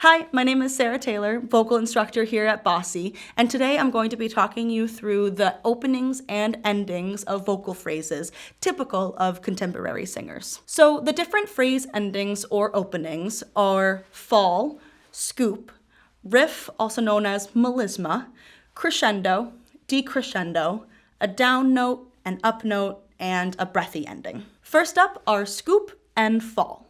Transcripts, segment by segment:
Hi, my name is Sarah Taylor, vocal instructor here at Bosse, and today I'm going to be talking you through the openings and endings of vocal phrases typical of contemporary singers. So the different phrase endings or openings are fall, scoop, riff, also known as melisma, crescendo, decrescendo, a down note, an up note, and a breathy ending. First up are scoop and fall.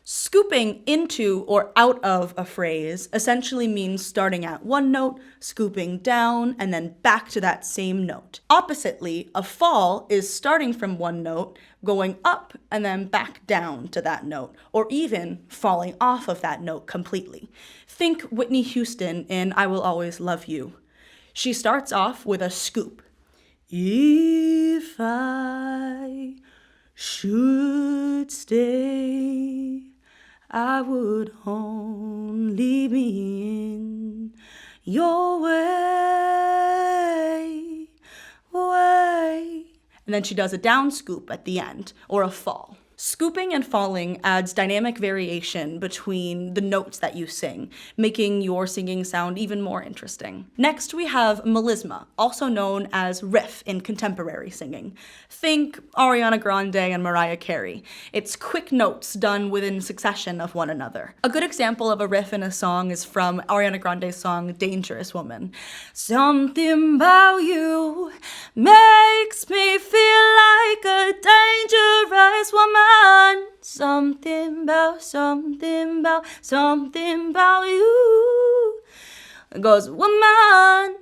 Scooping into or out of a phrase essentially means starting at one note, scooping down, and then back to that same note. Oppositely, a fall is starting from one note, going up, and then back down to that note, or even falling off of that note completely. Think Whitney Houston in I Will Always Love You. She starts off with a scoop. If I should stay, I would only be in your way. And then she does a down scoop at the end, or a fall. Scooping and falling adds dynamic variation between the notes that you sing, making your singing sound even more interesting. Next, we have melisma, also known as riff in contemporary singing. Think Ariana Grande and Mariah Carey. It's quick notes done within succession of one another. A good example of a riff in a song is from Ariana Grande's song Dangerous Woman. Something about you makes me feel like a dangerous woman. Something about you. It goes, woman.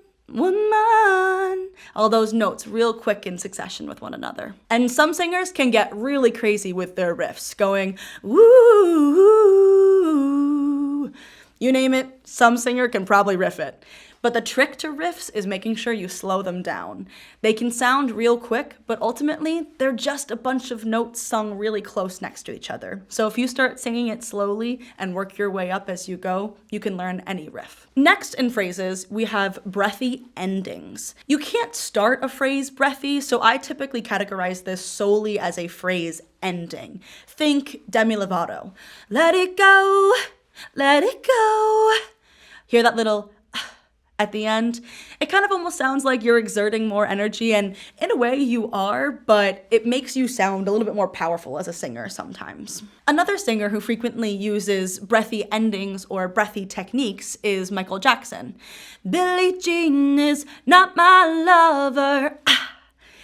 All those notes real quick in succession with one another. And some singers can get really crazy with their riffs, going, woo. You name it, some singer can probably riff it. But the trick to riffs is making sure you slow them down. They can sound real quick, but ultimately, they're just a bunch of notes sung really close next to each other. So if you start singing it slowly and work your way up as you go, you can learn any riff. Next in phrases, we have breathy endings. You can't start a phrase breathy, so I typically categorize this solely as a phrase ending. Think Demi Lovato. Let it go, let it go. Hear that little at the end? It kind of almost sounds like you're exerting more energy, and in a way you are, but it makes you sound a little bit more powerful as a singer sometimes. Another singer who frequently uses breathy endings or breathy techniques is Michael Jackson. Billie Jean is not my lover.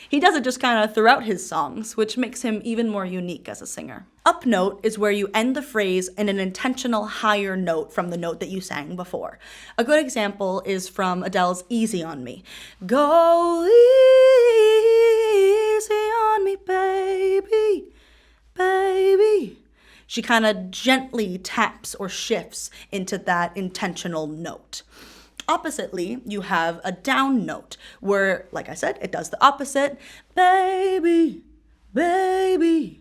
He does it just kind of throughout his songs, which makes him even more unique as a singer. Up note is where you end the phrase in an intentional higher note from the note that you sang before. A good example is from Adele's Easy on Me. Go easy on me, baby, baby. She kind of gently taps or shifts into that intentional note. Oppositely, you have a down note where, like I said, it does the opposite. Baby, baby.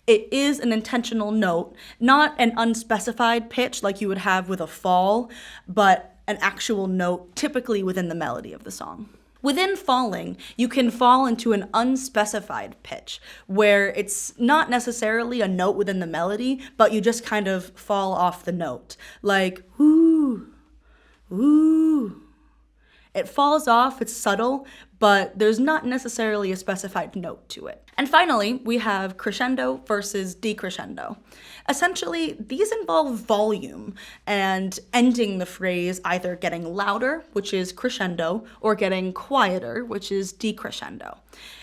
It is an intentional note, not an unspecified pitch like you would have with a fall, but an actual note typically within the melody of the song. Within falling, you can fall into an unspecified pitch, where it's not necessarily a note within the melody, but you just kind of fall off the note, like, ooh. Ooh. It falls off, it's subtle, but there's not necessarily a specified note to it. And finally, we have crescendo versus decrescendo. Essentially, these involve volume and ending the phrase either getting louder, which is crescendo, or getting quieter, which is decrescendo.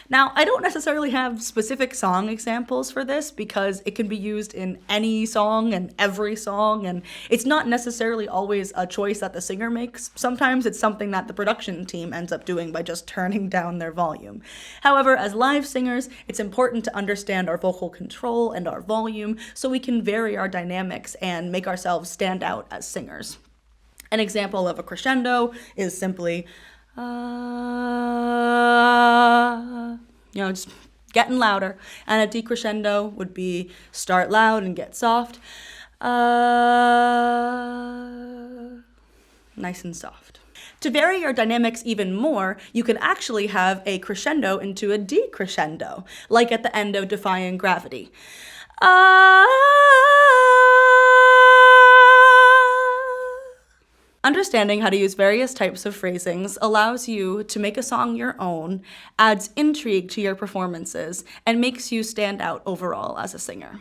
Now, I don't necessarily have specific song examples for this because it can be used in any song and every song, and it's not necessarily always a choice that the singer makes. Sometimes it's something that the production team ends up doing by just turning down their volume. However, as live singers, it's important to understand our vocal control and our volume so we can vary our dynamics and make ourselves stand out as singers. An example of a crescendo is simply just getting louder. And a decrescendo would be start loud and get soft. Nice and soft. To vary your dynamics even more, you can actually have a crescendo into a decrescendo, like at the end of Defying Gravity. Understanding how to use various types of phrasings allows you to make a song your own, adds intrigue to your performances, and makes you stand out overall as a singer.